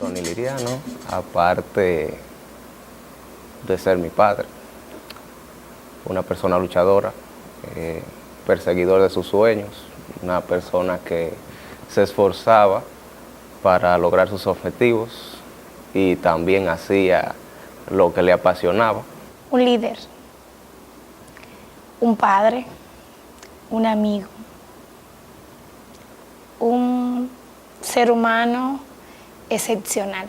Tony Liriano, aparte de ser mi padre, una persona luchadora, perseguidor de sus sueños, una persona que se esforzaba para lograr sus objetivos y también hacía lo que le apasionaba. Un líder, un padre, un amigo, un ser humano excepcional,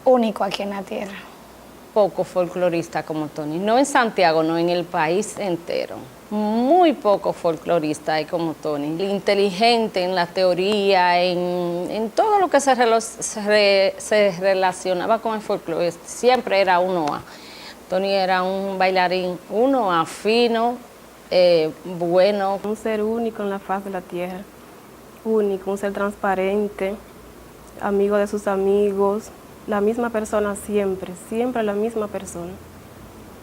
único aquí en la tierra. Poco folclorista como Tony, no en Santiago, no en el país entero. Muy poco folclorista hay como Tony. Inteligente en la teoría, en todo lo que se relacionaba con el folclore. Siempre era 1A. Tony era un bailarín 1A, fino, bueno. Un ser único en la faz de la tierra. Único, un ser transparente, amigo de sus amigos. La misma persona siempre, siempre la misma persona.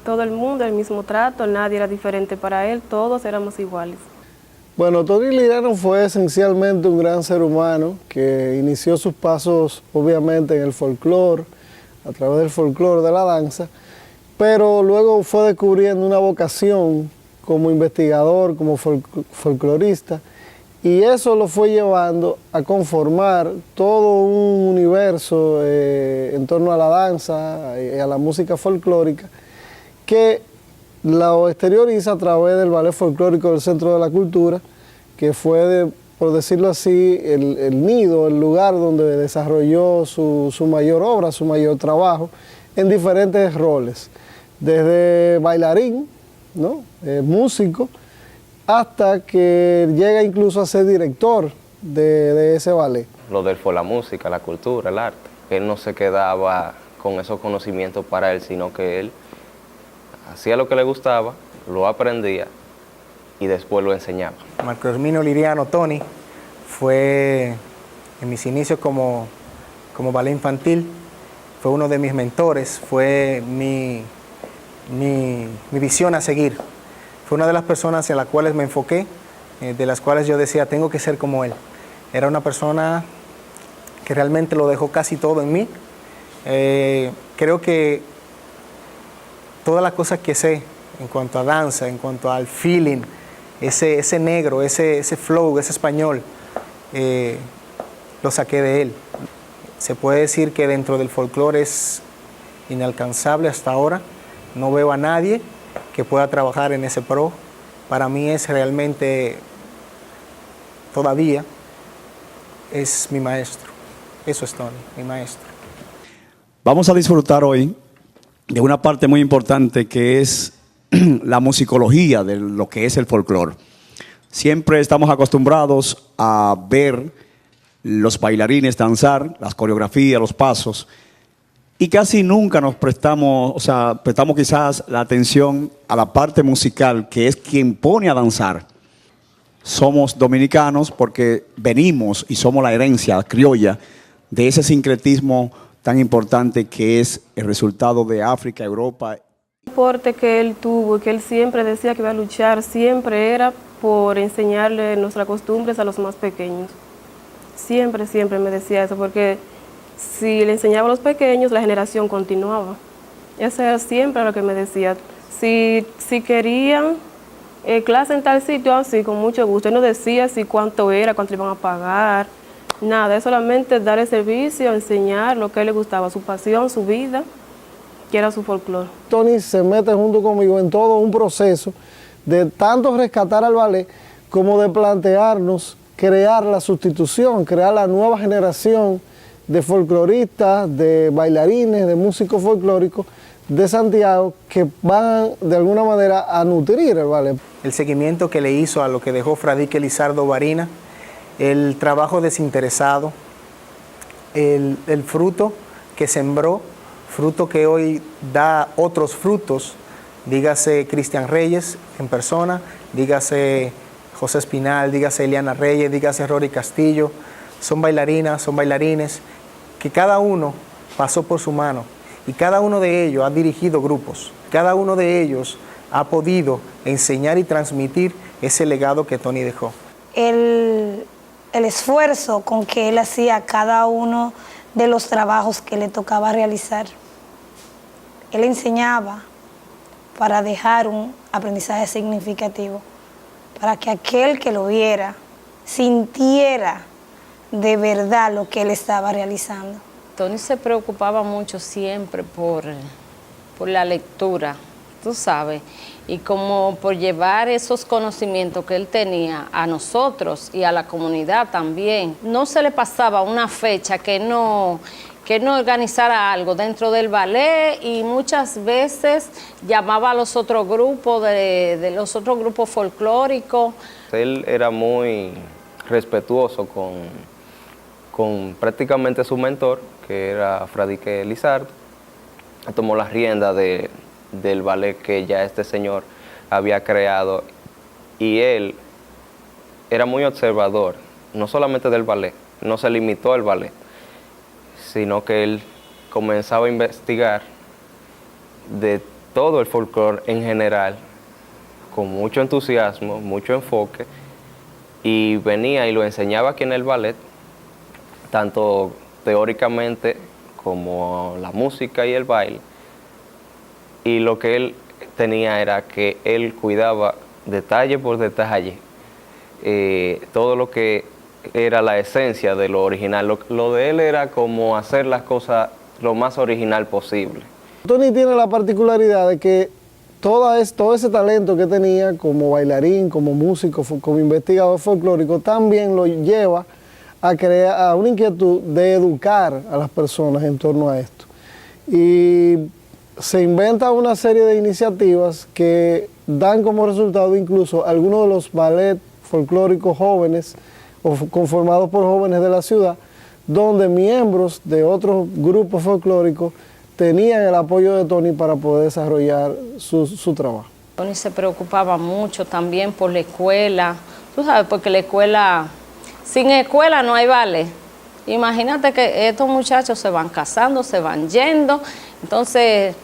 Todo el mundo, el mismo trato, nadie era diferente para él, todos éramos iguales. Bueno, Tony Liriano fue esencialmente un gran ser humano que inició sus pasos obviamente en el folclore, a través del folclore de la danza, pero luego fue descubriendo una vocación como investigador, como folclorista, y eso lo fue llevando a conformar todo un universo en torno a la danza y a la música folclórica, que lo exterioriza a través del Ballet Folclórico del Centro de la Cultura, que fue, por decirlo así, el nido, el lugar donde desarrolló su mayor obra, su mayor trabajo, en diferentes roles, desde bailarín, ¿no? Músico, hasta que llega incluso a ser director de ese ballet. Lo de él fue la música, la cultura, el arte. Él no se quedaba con esos conocimientos para él, sino que él hacía lo que le gustaba, lo aprendía y después lo enseñaba. Marco Herminio Liriano, Tony, fue en mis inicios como ballet infantil, fue uno de mis mentores, fue mi visión a seguir. Fue una de las personas en las cuales me enfoqué, de las cuales yo decía, tengo que ser como él. Era una persona que realmente lo dejó casi todo en mí. Creo que todas las cosas que sé en cuanto a danza, en cuanto al feeling, ese negro, ese flow, ese español, lo saqué de él. Se puede decir que dentro del folclore es inalcanzable hasta ahora. No veo a nadie que pueda trabajar en ese pro. Para mí es realmente, todavía, es mi maestro. Eso es Tony, mi maestro. Vamos a disfrutar hoy de una parte muy importante que es la musicología de lo que es el folclore. Siempre estamos acostumbrados a ver los bailarines danzar, las coreografías, los pasos, y casi nunca nos prestamos quizás la atención a la parte musical, que es quien pone a danzar. Somos dominicanos porque venimos y somos la herencia criolla de ese sincretismo tan importante que es el resultado de África, Europa. El aporte que él tuvo, que él siempre decía que iba a luchar, siempre era por enseñarle nuestras costumbres a los más pequeños. Siempre, siempre me decía eso, porque si le enseñaba a los pequeños, la generación continuaba. Eso era siempre lo que me decía. Si querían clase en tal sitio, así, con mucho gusto. Él no decía si cuánto era, cuánto le iban a pagar, nada. Es solamente dar el servicio, enseñar lo que a él le gustaba, su pasión, su vida, que era su folclore. Tony se mete junto conmigo en todo un proceso de tanto rescatar al ballet como de plantearnos crear la sustitución, crear la nueva generación de folcloristas, de bailarines, de músicos folclóricos de Santiago que van de alguna manera a nutrir el ballet. El seguimiento que le hizo a lo que dejó Fradique Lizardo Barina, el trabajo desinteresado, el fruto que sembró, fruto que hoy da otros frutos, dígase Cristian Reyes en persona, dígase José Espinal, dígase Eliana Reyes, dígase Rory Castillo, son bailarinas, son bailarines, que cada uno pasó por su mano y cada uno de ellos ha dirigido grupos, cada uno de ellos ha podido enseñar y transmitir ese legado que Tony dejó. El esfuerzo con que él hacía cada uno de los trabajos que le tocaba realizar. Él enseñaba para dejar un aprendizaje significativo, para que aquel que lo viera sintiera de verdad lo que él estaba realizando. Tony se preocupaba mucho siempre por la lectura, tú sabes, y como por llevar esos conocimientos que él tenía a nosotros y a la comunidad también. No se le pasaba una fecha que no organizara algo dentro del ballet, y muchas veces llamaba a los otros grupos, de los otros grupos folclóricos. Él era muy respetuoso con prácticamente su mentor, que era Fradique Lizardo. Tomó las riendas del ballet que ya este señor había creado, y él era muy observador, no solamente del ballet, no se limitó al ballet, sino que él comenzaba a investigar de todo el folclore en general, con mucho entusiasmo, mucho enfoque, y venía y lo enseñaba aquí en el ballet, tanto teóricamente como la música y el baile. Y lo que él tenía era que él cuidaba detalle por detalle todo lo que era la esencia de lo original. Lo de él era como hacer las cosas lo más original posible. Tony tiene la particularidad de que todo ese talento que tenía como bailarín, como músico, como investigador folclórico, también lo lleva a crear a una inquietud de educar a las personas en torno a esto. Y se inventa una serie de iniciativas que dan como resultado incluso algunos de los ballets folclóricos jóvenes o conformados por jóvenes de la ciudad, donde miembros de otros grupos folclóricos tenían el apoyo de Tony para poder desarrollar su trabajo. Tony se preocupaba mucho también por la escuela, tú sabes, porque la escuela, sin escuela no hay ballet. Imagínate que estos muchachos se van casando, se van yendo, entonces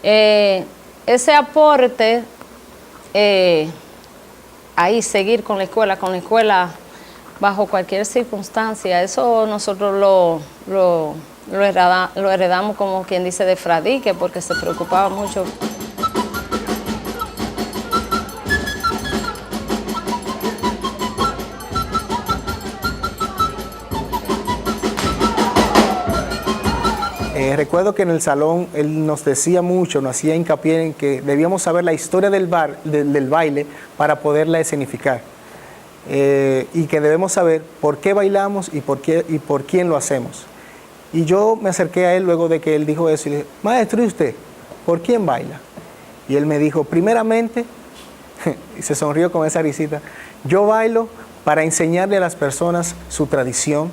ese aporte, ahí seguir con la escuela bajo cualquier circunstancia, eso nosotros lo heredamos, como quien dice, de Fradique, porque se preocupaba mucho. Recuerdo que en el salón él nos decía mucho, nos hacía hincapié en que debíamos saber la historia del baile para poderla escenificar. Y que debemos saber por qué bailamos y por quién lo hacemos. Y yo me acerqué a él luego de que él dijo eso y le dije, maestro, ¿y usted por quién baila? Y él me dijo, primeramente, y se sonrió con esa risita, yo bailo para enseñarle a las personas su tradición,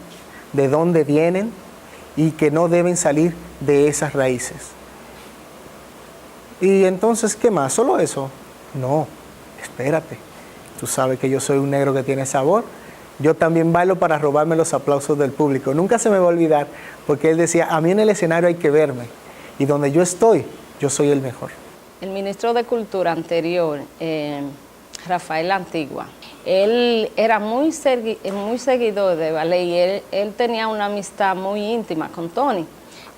de dónde vienen, y que no deben salir de esas raíces. Y entonces, ¿qué más? ¿Solo eso? No, espérate. Tú sabes que yo soy un negro que tiene sabor. Yo también bailo para robarme los aplausos del público. Nunca se me va a olvidar, porque él decía, a mí en el escenario hay que verme, y donde yo estoy, yo soy el mejor. El ministro de Cultura anterior, Rafael Antigua, él era muy seguidor de ballet, y él tenía una amistad muy íntima con Tony.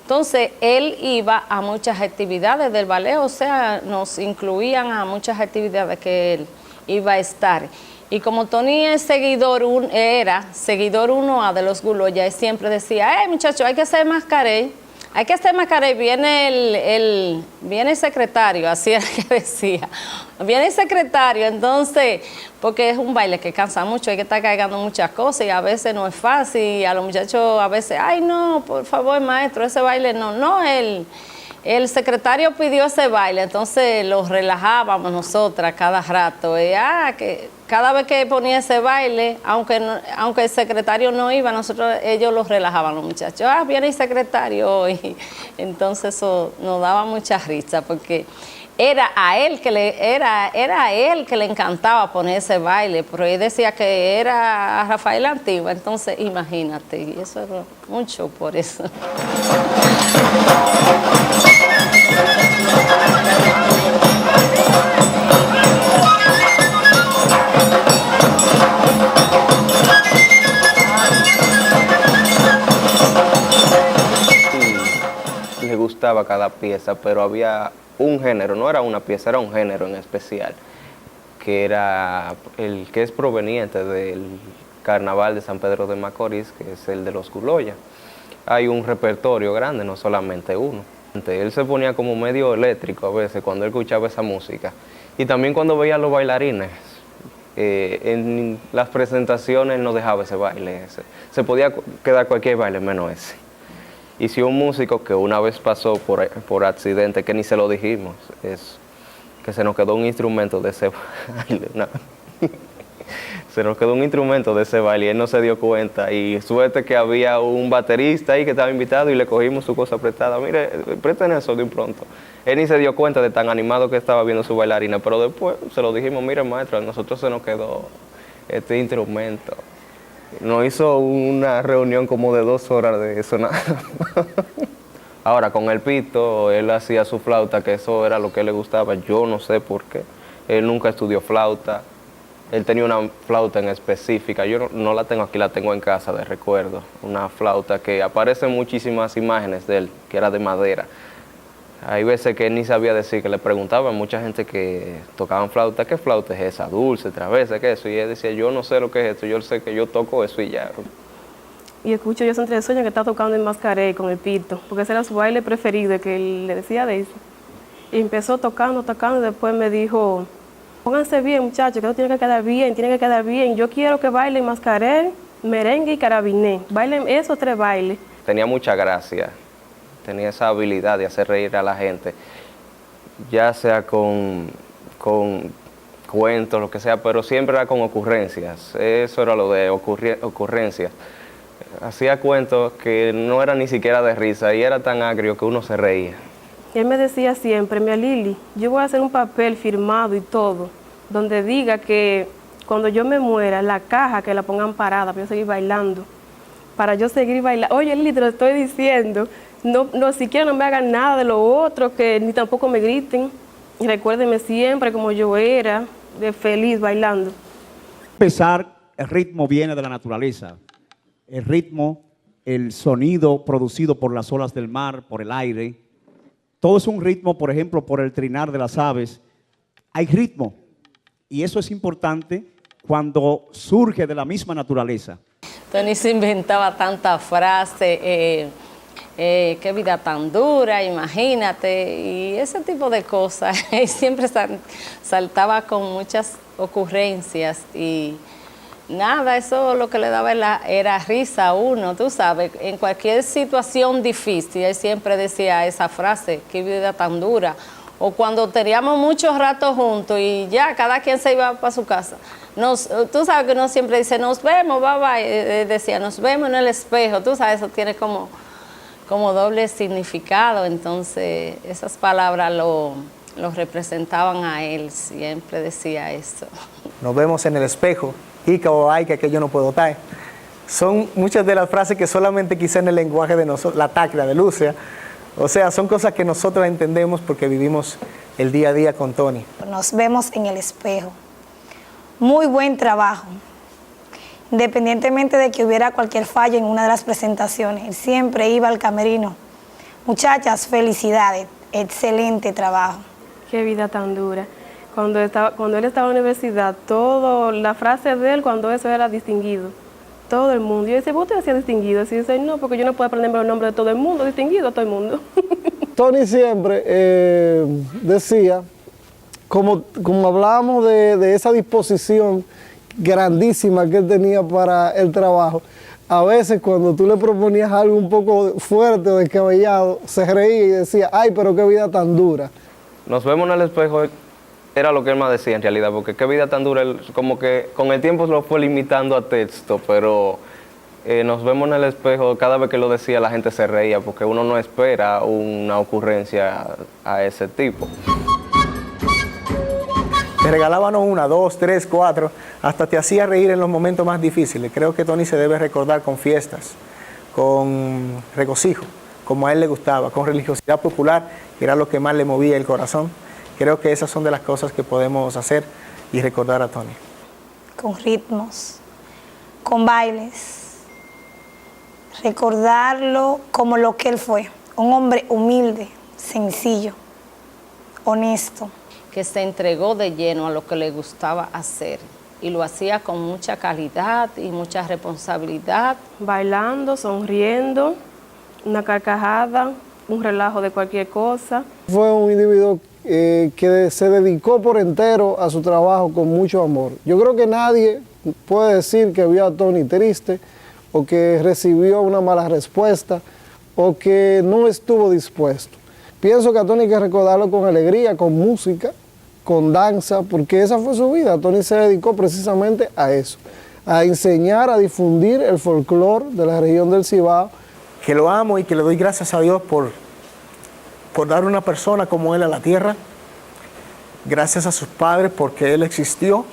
Entonces, él iba a muchas actividades del ballet, o sea, nos incluían a muchas actividades que él iba a estar. Y como Tony es era seguidor 1A de los Guloya, él siempre decía, muchachos, hay que hacer mascaré. Hay que hacer mascaré, viene el secretario, así era que decía. Viene el secretario, entonces, porque es un baile que cansa mucho, hay que estar cargando muchas cosas y a veces no es fácil. Y a los muchachos a veces, ay no, por favor maestro, ese baile no, el secretario pidió ese baile, entonces lo relajábamos nosotras cada rato. Que cada vez que ponía ese baile, aunque el secretario no iba, ellos los relajaban los muchachos. Viene el secretario hoy. Entonces eso nos daba mucha risa, porque era a él que le encantaba poner ese baile, pero él decía que era a Rafael Antigua, entonces imagínate, y eso era mucho por eso. gustaba cada pieza, pero había un género, no era una pieza, era un género en especial, que era el que es proveniente del Carnaval de San Pedro de Macorís, que es el de los Guloya. Hay un repertorio grande, no solamente uno. Él se ponía como medio eléctrico a veces cuando él escuchaba esa música. Y también cuando veía a los bailarines, en las presentaciones no dejaba ese baile. Se podía quedar cualquier baile menos ese. Y si un músico que una vez pasó por accidente, que ni se lo dijimos, es que se nos quedó un instrumento de ese baile. No. Se nos quedó un instrumento de ese baile y él no se dio cuenta. Y suerte que había un baterista ahí que estaba invitado y le cogimos su cosa prestada. Mire, presten eso de un pronto. Él ni se dio cuenta de tan animado que estaba viendo su bailarina, pero después se lo dijimos, mire maestro, a nosotros se nos quedó este instrumento. Nos hizo una reunión como de 2 horas de eso, nada. Ahora, con el pito, él hacía su flauta, que eso era lo que le gustaba. Yo no sé por qué. Él nunca estudió flauta. Él tenía una flauta en específica, yo no la tengo aquí, la tengo en casa de recuerdo. Una flauta que aparecen muchísimas imágenes de él, que era de madera. Hay veces que él ni sabía decir, que le preguntaban a mucha gente que tocaban flauta, ¿qué flauta es esa? Dulce, travesa, ¿qué es eso? Y él decía, yo no sé lo que es esto, yo sé que yo toco eso y ya. Y escucho yo entre sueños que está tocando en Mascaré con el pito, porque ese era su baile preferido, que él le decía de eso. Y empezó tocando, y después me dijo, pónganse bien, muchachos, que esto tiene que quedar bien. Yo quiero que bailen mascaré, merengue y carabiné. Bailen esos 3 bailes. Tenía mucha gracia, tenía esa habilidad de hacer reír a la gente, ya sea con cuentos, lo que sea, pero siempre era con ocurrencias. Eso era lo de ocurrencias. Hacía cuentos que no eran ni siquiera de risa y era tan agrio que uno se reía. Y él me decía siempre, mira Lili, yo voy a hacer un papel firmado y todo, donde diga que cuando yo me muera, la caja que la pongan parada para yo seguir bailando. Para yo seguir bailando. Oye Lili, te lo estoy diciendo, no siquiera no me hagan nada de lo otro, que ni tampoco me griten. Y recuérdenme siempre como yo era, de feliz bailando. Empezar, el ritmo viene de la naturaleza. El ritmo, el sonido producido por las olas del mar, por el aire. Todo es un ritmo, por ejemplo, por el trinar de las aves. Hay ritmo. Y eso es importante cuando surge de la misma naturaleza. Tony se inventaba tanta frase, qué vida tan dura, imagínate, y ese tipo de cosas. Él siempre saltaba con muchas ocurrencias y nada, eso lo que le daba era risa a uno, tú sabes. En cualquier situación difícil, él siempre decía esa frase, qué vida tan dura. O cuando teníamos muchos ratos juntos y ya cada quien se iba para su casa. Tú sabes que uno siempre dice, nos vemos, bye. Decía, nos vemos en el espejo. Tú sabes, eso tiene como doble significado. Entonces, esas palabras lo representaban a él. Siempre decía eso. Nos vemos en el espejo. Ica o aica, que yo no puedo estar. Son muchas de las frases que solamente quizá en el lenguaje de nosotros, la tacla de Lucia, o sea, son cosas que nosotros entendemos porque vivimos el día a día con Tony. Nos vemos en el espejo. Muy buen trabajo. Independientemente de que hubiera cualquier falla en una de las presentaciones, él siempre iba al camerino. Muchachas, felicidades, excelente trabajo. Qué vida tan dura. Cuando él estaba en la universidad, la frase de él, cuando eso era distinguido, todo el mundo. Yo decía, ¿vos te hacías distinguido? Y dice, no, porque yo no puedo aprenderme los nombres de todo el mundo, distinguido a todo el mundo. Tony siempre decía, como hablábamos de esa disposición grandísima que él tenía para el trabajo, a veces cuando tú le proponías algo un poco fuerte o descabellado, se reía y decía, ay, pero qué vida tan dura. Nos vemos en el espejo, era lo que él más decía en realidad, porque qué vida tan dura, él como que con el tiempo se lo fue limitando a texto, pero nos vemos en el espejo, cada vez que lo decía la gente se reía, porque uno no espera una ocurrencia a ese tipo. Te regalaban 1, 2, 3, 4, hasta te hacía reír en los momentos más difíciles. Creo que Tony se debe recordar con fiestas, con regocijo, como a él le gustaba, con religiosidad popular, que era lo que más le movía el corazón. Creo que esas son de las cosas que podemos hacer y recordar a Tony. Con ritmos, con bailes, recordarlo como lo que él fue, un hombre humilde, sencillo, honesto. Que se entregó de lleno a lo que le gustaba hacer y lo hacía con mucha calidad y mucha responsabilidad. Bailando, sonriendo, una carcajada, un relajo de cualquier cosa. Fue un individuo que se dedicó por entero a su trabajo con mucho amor. Yo creo que nadie puede decir que vio a Tony triste o que recibió una mala respuesta o que no estuvo dispuesto. Pienso que a Tony hay que recordarlo con alegría, con música, con danza, porque esa fue su vida. Tony se dedicó precisamente a eso, a enseñar, a difundir el folclore de la región del Cibao. Que lo amo y que le doy gracias a Dios por dar una persona como él a la tierra. Gracias a sus padres porque él existió,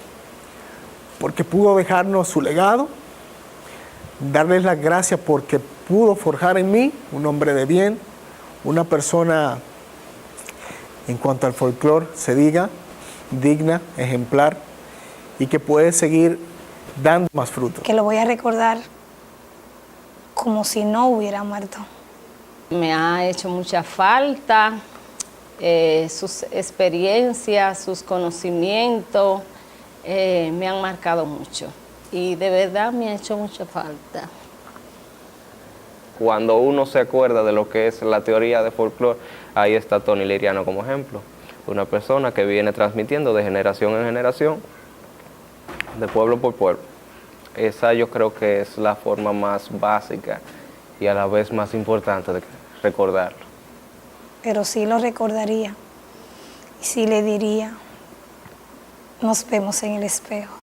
porque pudo dejarnos su legado. Darles las gracias porque pudo forjar en mí un hombre de bien, una persona, en cuanto al folclore se diga, digna, ejemplar y que puede seguir dando más frutos. Que lo voy a recordar como si no hubiera muerto. Me ha hecho mucha falta sus experiencias, sus conocimientos, me han marcado mucho y de verdad me ha hecho mucha falta. Cuando uno se acuerda de lo que es la teoría de folclore, ahí está Tony Liriano como ejemplo. Una persona que viene transmitiendo de generación en generación, de pueblo por pueblo. Esa yo creo que es la forma más básica y a la vez más importante de recordarlo. Pero sí lo recordaría y sí le diría, nos vemos en el espejo.